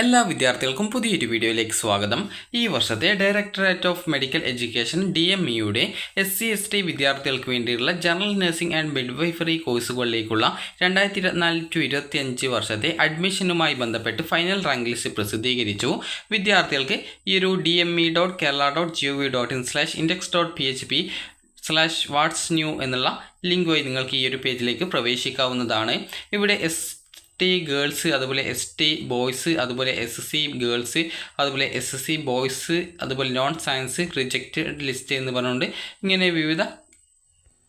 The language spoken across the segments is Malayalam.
എല്ലാ വിദ്യാർത്ഥികൾക്കും പുതിയൊരു വീഡിയോയിലേക്ക് സ്വാഗതം. ഈ വർഷത്തെ ഡയറക്ടറേറ്റ് ഓഫ് മെഡിക്കൽ എഡ്യൂക്കേഷൻ DMEയുടെ SC/ST വിദ്യാർത്ഥികൾക്ക് വേണ്ടിയുള്ള ജനറൽ നഴ്സിംഗ് ആൻഡ് മിഡ്വൈഫറി കോഴ്സുകളിലേക്കുള്ള 2024-25 വർഷത്തെ അഡ്മിഷനുമായി ബന്ധപ്പെട്ട് ഫൈനൽ റാങ്ക് ലിസ്റ്റ് പ്രസിദ്ധീകരിച്ചു. വിദ്യാർത്ഥികൾക്ക് ഈ ഒരു dme.kerala.gov.in/index.php/what's new എന്നുള്ള ലിങ്ക് വഴി നിങ്ങൾക്ക് ഈ ഒരു പേജിലേക്ക് പ്രവേശിക്കാവുന്നതാണ്. ഇവിടെ ST ഗേൾസ്, അതുപോലെ ST ബോയ്സ്, അതുപോലെ SC ഗേൾസ്, അതുപോലെ SC ബോയ്സ്, അതുപോലെ നോൺ സയൻസ്, റിജക്റ്റഡ് ലിസ്റ്റ് എന്ന് പറഞ്ഞുകൊണ്ട് ഇങ്ങനെ വിവിധ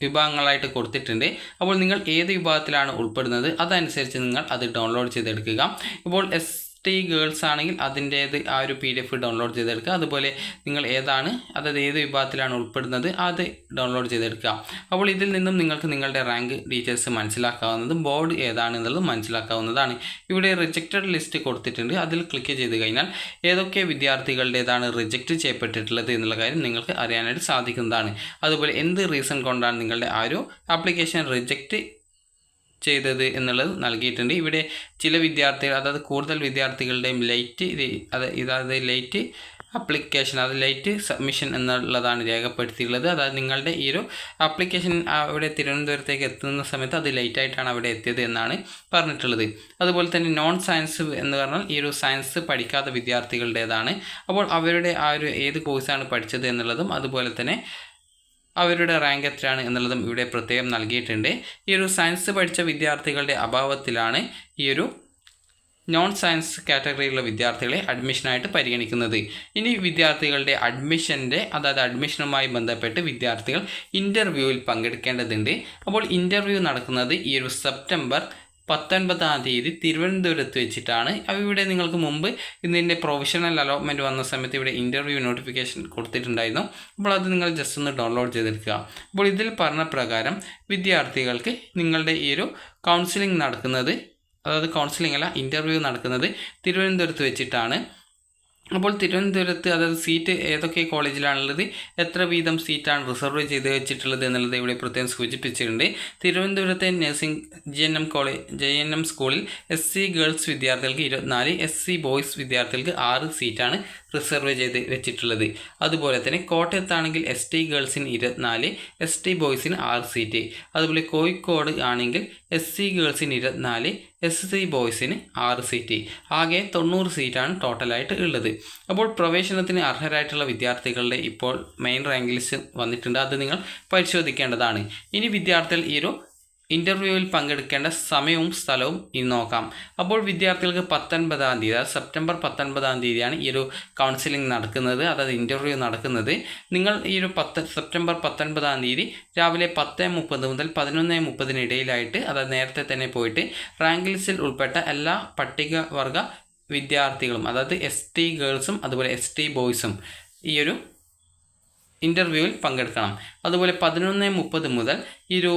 വിഭാഗങ്ങളായിട്ട് കൊടുത്തിട്ടുണ്ട്. അപ്പോൾ നിങ്ങൾ ഏത് വിഭാഗത്തിലാണ് ഉൾപ്പെടുന്നത് അതനുസരിച്ച് നിങ്ങൾ അത് ഡൗൺലോഡ് ചെയ്തെടുക്കുക. ഇപ്പോൾ ST ഗേൾസ് ആണെങ്കിൽ അതിൻ്റേത് ആ ഒരു PDF ഡൗൺലോഡ് ചെയ്തെടുക്കുക. അതുപോലെ നിങ്ങൾ അതായത് ഏത് വിഭാഗത്തിലാണ് ഉൾപ്പെടുന്നത് അത് ഡൗൺലോഡ് ചെയ്തെടുക്കുക. അപ്പോൾ ഇതിൽ നിന്നും നിങ്ങൾക്ക് നിങ്ങളുടെ റാങ്ക് ഡീറ്റെയിൽസ് മനസ്സിലാക്കാവുന്നതും ബോർഡ് ഏതാണെന്നുള്ളത് മനസ്സിലാക്കാവുന്നതാണ്. ഇവിടെ റിജക്റ്റഡ് ലിസ്റ്റ് കൊടുത്തിട്ടുണ്ട്. അതിൽ ക്ലിക്ക് ചെയ്ത് കഴിഞ്ഞാൽ ഏതൊക്കെ വിദ്യാർത്ഥികളുടേതാണ് റിജക്റ്റ് ചെയ്യപ്പെട്ടിട്ടുള്ളത് എന്നുള്ള കാര്യം നിങ്ങൾക്ക് അറിയാനായിട്ട് സാധിക്കുന്നതാണ്. അതുപോലെ എന്ത് റീസൺ കൊണ്ടാണ് നിങ്ങളുടെ ആ ഒരു ആപ്ലിക്കേഷൻ റിജക്റ്റ് ചെയ്തത് എന്നുള്ളത് നൽകിയിട്ടുണ്ട്. ഇവിടെ ചില വിദ്യാർത്ഥികൾ, അതായത് കൂടുതൽ വിദ്യാർത്ഥികളുടെയും ലേറ്റ് ആപ്ലിക്കേഷൻ, ലേറ്റ് സബ്മിഷൻ എന്നുള്ളതാണ് രേഖപ്പെടുത്തിയിട്ടുള്ളത്. അതായത് നിങ്ങളുടെ ഈ ഒരു ആപ്ലിക്കേഷൻ അവിടെ തിരുവനന്തപുരത്തേക്ക് എത്തുന്ന സമയത്ത് അത് ലേറ്റായിട്ടാണ് അവിടെ എത്തിയത് എന്നാണ് പറഞ്ഞിട്ടുള്ളത്. അതുപോലെ തന്നെ നോൺ സയൻസ് എന്ന് പറഞ്ഞാൽ ഈ ഒരു സയൻസ് പഠിക്കാത്ത വിദ്യാർത്ഥികളുടേതാണ്. അപ്പോൾ അവരുടെ ആ ഒരു ഏത് കോഴ്സാണ് പഠിച്ചത് എന്നുള്ളതും അതുപോലെ തന്നെ അവരുടെ റാങ്ക് എത്രയാണ് എന്നുള്ളതും ഇവിടെ പ്രത്യേകം നൽകിയിട്ടുണ്ട്. ഈ ഒരു സയൻസ് പഠിച്ച വിദ്യാർത്ഥികളുടെ അഭാവത്തിലാണ് ഈ ഒരു നോൺ സയൻസ് കാറ്റഗറിയിലുള്ള വിദ്യാർത്ഥികളെ അഡ്മിഷനായിട്ട് പരിഗണിക്കുന്നത്. ഇനി വിദ്യാർത്ഥികളുടെ അഡ്മിഷനുമായി ബന്ധപ്പെട്ട് വിദ്യാർത്ഥികൾ ഇൻ്റർവ്യൂവിൽ പങ്കെടുക്കേണ്ടതുണ്ട്. അപ്പോൾ ഇൻ്റർവ്യൂ നടക്കുന്നത് ഈ ഒരു സെപ്റ്റംബർ 19-ാം തീയതി തിരുവനന്തപുരത്ത് വെച്ചിട്ടാണ്. ഇവിടെ നിങ്ങൾക്ക് മുമ്പ് ഇതിൻ്റെ പ്രൊഫഷണൽ അലോട്ട്മെൻറ്റ് വന്ന സമയത്ത് ഇവിടെ ഇൻ്റർവ്യൂ നോട്ടിഫിക്കേഷൻ കൊടുത്തിട്ടുണ്ടായിരുന്നു. അപ്പോൾ അത് നിങ്ങൾ ജസ്റ്റ് ഒന്ന് ഡൗൺലോഡ് ചെയ്തെടുക്കുക. അപ്പോൾ ഇതിൽ പറഞ്ഞ പ്രകാരം വിദ്യാർത്ഥികൾക്ക് നിങ്ങളുടെ ഈ ഒരു കൗൺസിലിംഗ് നടക്കുന്നത്, അതായത് കൗൺസിലിംഗ് അല്ല, ഇൻ്റർവ്യൂ നടക്കുന്നത് തിരുവനന്തപുരത്ത് വെച്ചിട്ടാണ്. അപ്പോൾ തിരുവനന്തപുരത്ത് അതായത് സീറ്റ് ഏതൊക്കെ കോളേജിലാണുള്ളത്, എത്ര വീതം സീറ്റാണ് റിസർവ് ചെയ്ത് വെച്ചിട്ടുള്ളത് എന്നുള്ളത് ഇവിടെ പ്രത്യേകം സൂചിപ്പിച്ചിട്ടുണ്ട്. തിരുവനന്തപുരത്തെ നഴ്സിംഗ് JNM സ്കൂളിൽ SC ഗേൾസ് വിദ്യാർത്ഥികൾക്ക് 24, SC ബോയ്സ് വിദ്യാർത്ഥികൾക്ക് 6 സീറ്റാണ് റിസർവ് ചെയ്ത് വെച്ചിട്ടുള്ളത്. അതുപോലെ തന്നെ കോട്ടയത്താണെങ്കിൽ ST ഗേൾസിന് 24, ST ബോയ്സിന് 6 സീറ്റ്. അതുപോലെ കോഴിക്കോട് ആണെങ്കിൽ SC ഗേൾസിന് 24, SC ബോയ്സിന് 6 സീറ്റ്. ആകെ 90 സീറ്റാണ് ടോട്ടലായിട്ട് ഉള്ളത്. അപ്പോൾ പ്രവേശനത്തിന് അർഹരായിട്ടുള്ള വിദ്യാർത്ഥികളുടെ ഇപ്പോൾ മെയിൻ റാങ്ക് ലിസ്റ്റ് വന്നിട്ടുണ്ട്. അത് നിങ്ങൾ പരിശോധിക്കേണ്ടതാണ്. ഇനി വിദ്യാർത്ഥികൾ ഈ ഒരു ഇൻ്റർവ്യൂവിൽ പങ്കെടുക്കേണ്ട സമയവും സ്ഥലവും ഇനി നോക്കാം. അപ്പോൾ വിദ്യാർത്ഥികൾക്ക് 19-ാം തീയതി, അതായത് സെപ്റ്റംബർ 19-ാം തീയതിയാണ് ഈ ഒരു കൗൺസിലിംഗ് നടക്കുന്നത്, അതായത് ഇൻ്റർവ്യൂ നടക്കുന്നത്. നിങ്ങൾ ഈ ഒരു സെപ്റ്റംബർ 19-ാം തീയതി രാവിലെ 10:30 മുതൽ 11:30 ഇടയിലായിട്ട്, അതായത് നേരത്തെ തന്നെ പോയിട്ട് റാങ്ക് ലിസ്റ്റിൽ ഉൾപ്പെട്ട എല്ലാ പട്ടികവർഗ വിദ്യാർത്ഥികളും, അതായത് ST ഗേൾസും അതുപോലെ ST ബോയ്സും ഈ ഒരു ഇൻ്റർവ്യൂവിൽ പങ്കെടുക്കണം. അതുപോലെ 11:30 മുതൽ ഈ ഒരു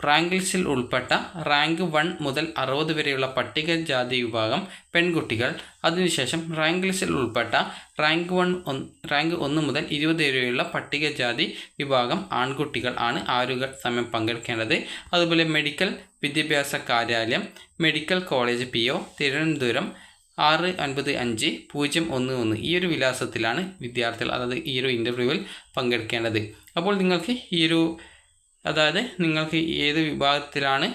റാങ്ക് ലിസ്റ്റിൽ ഉൾപ്പെട്ട റാങ്ക് 1 മുതൽ 60 വരെയുള്ള പട്ടികജാതി വിഭാഗം പെൺകുട്ടികൾ, അതിനുശേഷം റാങ്ക് ലിസ്റ്റിൽ ഉൾപ്പെട്ട റാങ്ക് 1 മുതൽ 20 വരെയുള്ള പട്ടികജാതി വിഭാഗം ആൺകുട്ടികൾ ആണ് ആ ഒരു സമയം പങ്കെടുക്കേണ്ടത്. അതുപോലെ മെഡിക്കൽ വിദ്യാഭ്യാസ കാര്യാലയം, മെഡിക്കൽ കോളേജ് PO, തിരുവനന്തപുരം 695-011 ഈ ഒരു വിലാസത്തിലാണ് വിദ്യാർത്ഥികൾ, അതായത് ഈ ഒരു ഇൻ്റർവ്യൂവിൽ പങ്കെടുക്കേണ്ടത്. അപ്പോൾ നിങ്ങൾക്ക് നിങ്ങൾക്ക് ഏത് വിഭാഗത്തിലാണ്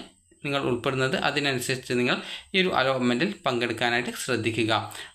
നിങ്ങൾ ഉൾപ്പെടുന്നത് അതിനനുസരിച്ച് നിങ്ങൾ ഈ ഒരു അലോട്ട്മെൻറ്റിൽ പങ്കെടുക്കാനായിട്ട് ശ്രദ്ധിക്കുക.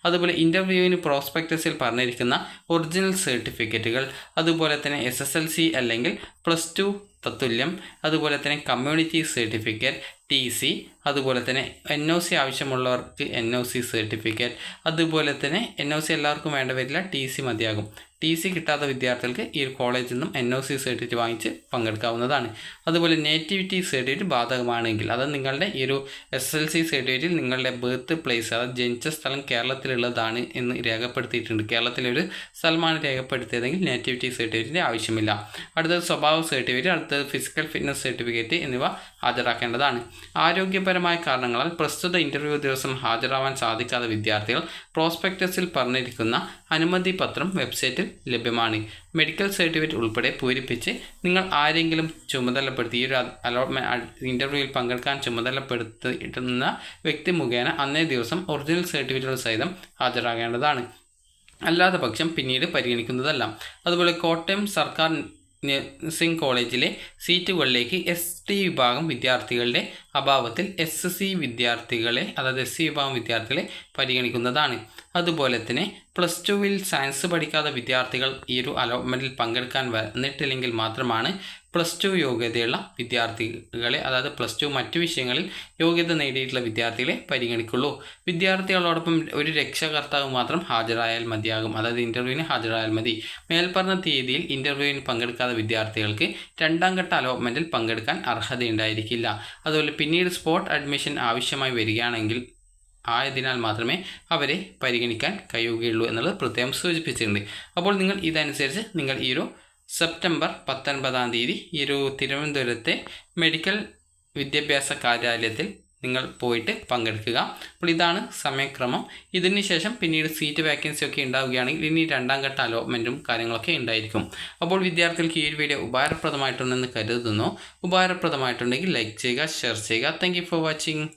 അതുപോലെ ഇൻ്റർവ്യൂവിന് പ്രോസ്പെക്ടസിൽ പറഞ്ഞിരിക്കുന്ന ഒറിജിനൽ സർട്ടിഫിക്കറ്റുകൾ, അതുപോലെ തന്നെ SSLC അല്ലെങ്കിൽ +2 തത്തുല്യം, അതുപോലെ തന്നെ കമ്മ്യൂണിറ്റി സർട്ടിഫിക്കറ്റ്, TC, അതുപോലെ തന്നെ NOC ആവശ്യമുള്ളവർക്ക് NOC സർട്ടിഫിക്കറ്റ്, അതുപോലെ തന്നെ NOC എല്ലാവർക്കും വേണ്ട വരില്ല, TC മതിയാകും. TC കിട്ടാത്ത വിദ്യാർത്ഥികൾക്ക് ഈ ഒരു കോളേജിൽ നിന്നും NOC സർട്ടിഫിക്കറ്റ് വാങ്ങിച്ച് പങ്കെടുക്കാവുന്നതാണ്. അതുപോലെ നേറ്റിവിറ്റി സർട്ടിഫിക്കറ്റ് ബാധകമാണെങ്കിൽ, അത് നിങ്ങളുടെ ഈ ഒരു SSLC സർട്ടിഫിക്കറ്റിൽ നിങ്ങളുടെ ബർത്ത് പ്ലേസ്, അതായത് ജനിച്ച സ്ഥലം കേരളത്തിലുള്ളതാണ് എന്ന് രേഖപ്പെടുത്തിയിട്ടുണ്ട്, കേരളത്തിലൊരു സ്ഥലമാണ് രേഖപ്പെടുത്തിയതെങ്കിൽ നേറ്റിവിറ്റി സർട്ടിഫിക്കറ്റിൻ്റെ ആവശ്യമില്ല. അടുത്തത് സ്വഭാവ സർട്ടിഫിക്കറ്റ്, അടുത്തത് ഫിസിക്കൽ ഫിറ്റ്നസ് സർട്ടിഫിക്കറ്റ് എന്നിവ ഹാജരാക്കേണ്ടതാണ്. ആരോഗ്യപരമായ കാരണങ്ങളാൽ പ്രസ്തുത ഇൻ്റർവ്യൂ ദിവസം ഹാജരാവാൻ സാധിക്കാത്ത വിദ്യാർത്ഥികൾ പ്രോസ്പെക്ടസിൽ പറഞ്ഞിരിക്കുന്ന അനുമതി പത്രം വെബ്സൈറ്റിൽ ലഭ്യമാണ്. മെഡിക്കൽ സർട്ടിഫിക്കറ്റ് ഉൾപ്പെടെ പൂരിപ്പിച്ച് നിങ്ങൾ ആരെങ്കിലും ചുമതലപ്പെടുത്തി ഈ ഒരു അലോട്ട്മെൻറ്റ് ഇൻ്റർവ്യൂവിൽ പങ്കെടുക്കാൻ ചുമതലപ്പെടുത്തുന്ന വ്യക്തി മുഖേന അന്നേ ദിവസം ഒറിജിനൽ സർട്ടിഫിക്കറ്റുകൾ സഹിതം ഹാജരാകേണ്ടതാണ്. അല്ലാത്ത പക്ഷം പിന്നീട് പരിഗണിക്കുന്നതല്ല. അതുപോലെ കോട്ടയം സർക്കാർ നഴ്സിംഗ് കോളേജിലെ സീറ്റുകളിലേക്ക് ST വിഭാഗം വിദ്യാർത്ഥികളുടെ അഭാവത്തിൽ SC വിദ്യാർത്ഥികളെ, അതായത് SC വിഭാഗം വിദ്യാർത്ഥികളെ പരിഗണിക്കുന്നതാണ്. അതുപോലെ തന്നെ +2 സയൻസ് പഠിക്കാത്ത വിദ്യാർത്ഥികൾ ഈ ഒരു അലോട്ട്മെൻറ്റിൽ പങ്കെടുക്കാൻ വന്നിട്ടില്ലെങ്കിൽ മാത്രമാണ് +2 യോഗ്യതയുള്ള വിദ്യാർത്ഥികളെ, അതായത് +2 മറ്റു വിഷയങ്ങളിൽ യോഗ്യത നേടിയിട്ടുള്ള വിദ്യാർത്ഥികളെ പരിഗണിക്കുള്ളൂ. വിദ്യാർത്ഥികളോടൊപ്പം ഒരു രക്ഷകർത്താവ് മാത്രം ഹാജരായാൽ മതിയാകും, അതായത് ഇൻ്റർവ്യൂവിന് ഹാജരായാൽ മതി. മേൽപ്പറഞ്ഞ തീയതിയിൽ ഇൻ്റർവ്യൂവിന് പങ്കെടുക്കാത്ത വിദ്യാർത്ഥികൾക്ക് രണ്ടാം ഘട്ട അലോട്ട്മെൻറ്റിൽ പങ്കെടുക്കാൻ അർഹതയുണ്ടായിരിക്കില്ല. അതുപോലെ പിന്നീട് സ്പോട്ട് അഡ്മിഷൻ ആവശ്യമായി വരികയാണെങ്കിൽ ആയതിനാൽ മാത്രമേ അവരെ പരിഗണിക്കാൻ കഴിയുകയുള്ളൂ എന്നുള്ളത് പ്രത്യേകം സൂചിപ്പിച്ചിട്ടുണ്ട്. അപ്പോൾ നിങ്ങൾ ഇതനുസരിച്ച് നിങ്ങൾ ഈ ഒരു സെപ്റ്റംബർ 19-ാം തീയതി ഈ ഒരു തിരുവനന്തപുരത്തെ മെഡിക്കൽ വിദ്യാഭ്യാസ കാര്യാലയത്തിൽ നിങ്ങൾ പോയിട്ട് പങ്കെടുക്കുക. അപ്പോൾ ഇതാണ് സമയക്രമം. ഇതിന് ശേഷം പിന്നീട് സീറ്റ് വാക്കൻസി ഒക്കെ ഉണ്ടാവുകയാണെങ്കിൽ ഇനി രണ്ടാം ഘട്ട അലോട്ട്മെൻറ്റും കാര്യങ്ങളൊക്കെ ഉണ്ടായിരിക്കും. അപ്പോൾ വിദ്യാർത്ഥികൾക്ക് ഈ ഒരു വീഡിയോ ഉപകാരപ്രദമായിട്ടുണ്ടെന്ന് കരുതുന്നു. ഉപകാരപ്രദമായിട്ടുണ്ടെങ്കിൽ ലൈക്ക് ചെയ്യുക, ഷെയർ ചെയ്യുക. Thank you for watching.